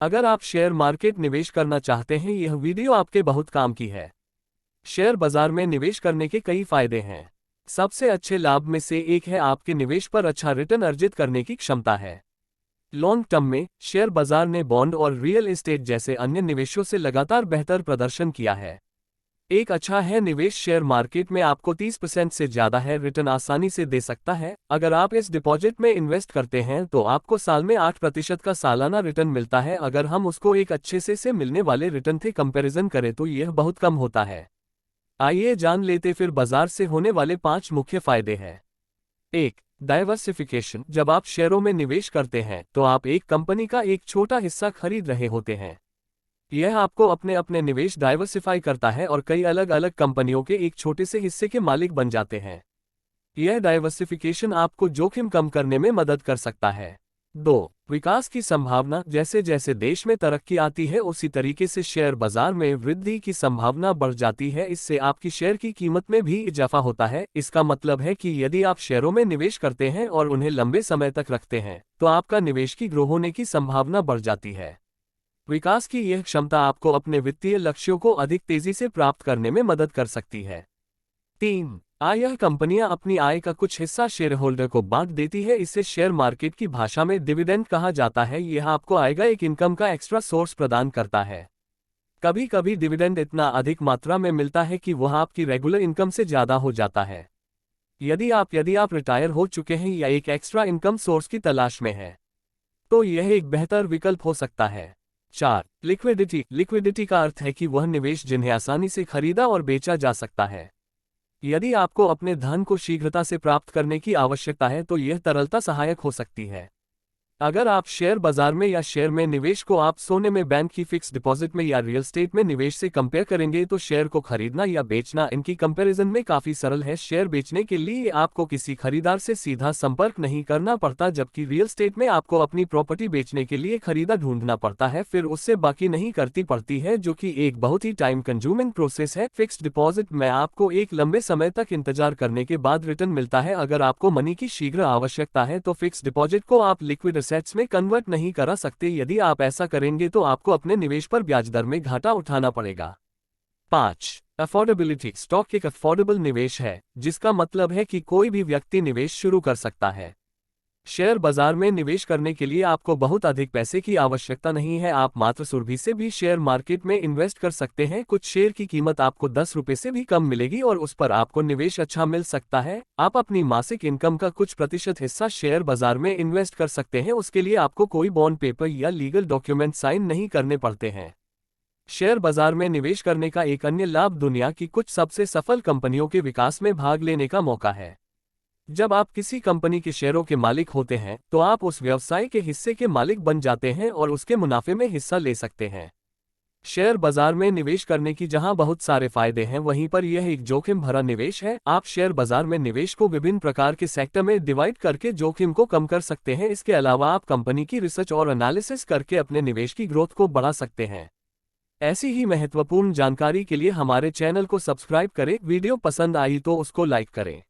अगर आप share market निवेश करना चाहते हैं, यह वीडियो आपके बहुत काम की है। शेयर बाजार में निवेश करने के कई फायदे हैं। सबसे अच्छे लाभ में से एक है आपके निवेश पर अच्छा रिटर्न अर्जित करने की क्षमता है। लॉन्ग टर्म में शेयर बाजार ने बॉन्ड और रियल एस्टेट जैसे अन्य निवेशों से लगातार बेहतर प्रदर्शन किया है। एक अच्छा है निवेश शेयर मार्केट में आपको 30% से ज्यादा है रिटर्न आसानी से दे सकता है। अगर आप इस डिपॉजिट में इन्वेस्ट करते हैं तो आपको साल में 8% का सालाना रिटर्न मिलता है। अगर हम उसको एक अच्छे से मिलने वाले रिटर्न से कंपैरिजन करें तो यह बहुत कम होता है। आइए जान लेते फिर बाजार से होने वाले 5 मुख्य फायदे हैं। 1. डाइवर्सिफिकेशन। जब आप शेयरों में निवेश करते हैं तो आप एक कंपनी का एक छोटा हिस्सा खरीद रहे होते हैं। यह आपको अपने अपने निवेश डाइवर्सिफाई करता है और कई अलग अलग कंपनियों के एक छोटे से हिस्से के मालिक बन जाते हैं। यह डाइवर्सिफिकेशन आपको जोखिम कम करने में मदद कर सकता है। 2. विकास की संभावना। जैसे जैसे देश में तरक्की आती है उसी तरीके से शेयर बाजार में वृद्धि की संभावना बढ़ जाती है। इससे आपकी शेयर की कीमत में भी इजाफा होता है। इसका मतलब है कि यदि आप शेयरों में निवेश करते हैं और उन्हें लंबे समय तक रखते हैं तो आपका निवेश की ग्रो होने की संभावना बढ़ जाती है। विकास की यह क्षमता आपको अपने वित्तीय लक्ष्यों को अधिक तेजी से प्राप्त करने में मदद कर सकती है। 3. आय। यह कंपनियां अपनी आय का कुछ हिस्सा शेयर होल्डर को बांट देती है। इसे शेयर मार्केट की भाषा में डिविडेंड कहा जाता है। यह आपको आएगा एक इनकम का एक्स्ट्रा सोर्स प्रदान करता है। कभी कभी डिविडेंड इतना अधिक मात्रा में मिलता है कि वह आपकी रेगुलर इनकम से ज्यादा हो जाता है। यदि आप रिटायर हो चुके हैं या एक एक्स्ट्रा इनकम सोर्स की तलाश में हैं, तो यह एक बेहतर विकल्प हो सकता है। 4. लिक्विडिटी। लिक्विडिटी का अर्थ है कि वह निवेश जिन्हें आसानी से खरीदा और बेचा जा सकता है। यदि आपको अपने धन को शीघ्रता से प्राप्त करने की आवश्यकता है तो यह तरलता सहायक हो सकती है। अगर आप शेयर बाजार में या शेयर में निवेश को आप सोने में, बैंक की फिक्स डिपॉजिट में या रियल एस्टेट में निवेश से कंपेयर करेंगे तो शेयर को खरीदना या बेचना इनकी कंपैरिजन में काफी सरल है। शेयर बेचने के लिए आपको किसी खरीदार से सीधा संपर्क नहीं करना पड़ता, जबकि रियल एस्टेट में आपको अपनी प्रॉपर्टी बेचने के लिए खरीदार ढूंढना पड़ता है, फिर उससे बाकी नहीं करती पड़ती है, जो कि एक बहुत ही टाइम कंज्यूमिंग प्रोसेस है। फिक्स डिपॉजिट में आपको एक लंबे समय तक इंतजार करने के बाद रिटर्न मिलता है। अगर आपको मनी की शीघ्र आवश्यकता है तो फिक्स डिपॉजिट को आप लिक्विड एसेट्स में कन्वर्ट नहीं करा सकते। यदि आप ऐसा करेंगे तो आपको अपने निवेश पर ब्याज दर में घाटा उठाना पड़ेगा। 5. अफोर्डेबिलिटी। स्टॉक एक अफोर्डेबल निवेश है, जिसका मतलब है कि कोई भी व्यक्ति निवेश शुरू कर सकता है। शेयर बाजार में निवेश करने के लिए आपको बहुत अधिक पैसे की आवश्यकता नहीं है। आप मात्र ₹1 से भी शेयर मार्केट में इन्वेस्ट कर सकते हैं। कुछ शेयर की कीमत आपको ₹10 से भी कम मिलेगी और उस पर आपको निवेश अच्छा मिल सकता है। आप अपनी मासिक इनकम का कुछ प्रतिशत हिस्सा शेयर बाजार में इन्वेस्ट कर सकते हैं। उसके लिए आपको कोई बॉन्ड पेपर या लीगल डॉक्यूमेंट साइन नहीं करने पड़ते हैं। शेयर बाजार में निवेश करने का एक अन्य लाभ दुनिया की कुछ सबसे सफल कंपनियों के विकास में भाग लेने का मौका है। जब आप किसी कंपनी के शेयरों के मालिक होते हैं तो आप उस व्यवसाय के हिस्से के मालिक बन जाते हैं और उसके मुनाफे में हिस्सा ले सकते हैं। शेयर बाजार में निवेश करने की जहां बहुत सारे फायदे हैं, वहीं पर यह एक जोखिम भरा निवेश है। आप शेयर बाजार में निवेश को विभिन्न प्रकार के सेक्टर में डिवाइड करके जोखिम को कम कर सकते हैं। इसके अलावा आप कंपनी की रिसर्च और एनालिसिस करके अपने निवेश की ग्रोथ को बढ़ा सकते हैं। ऐसी ही महत्वपूर्ण जानकारी के लिए हमारे चैनल को सब्सक्राइब करें। वीडियो पसंद आई तो उसको लाइक करें।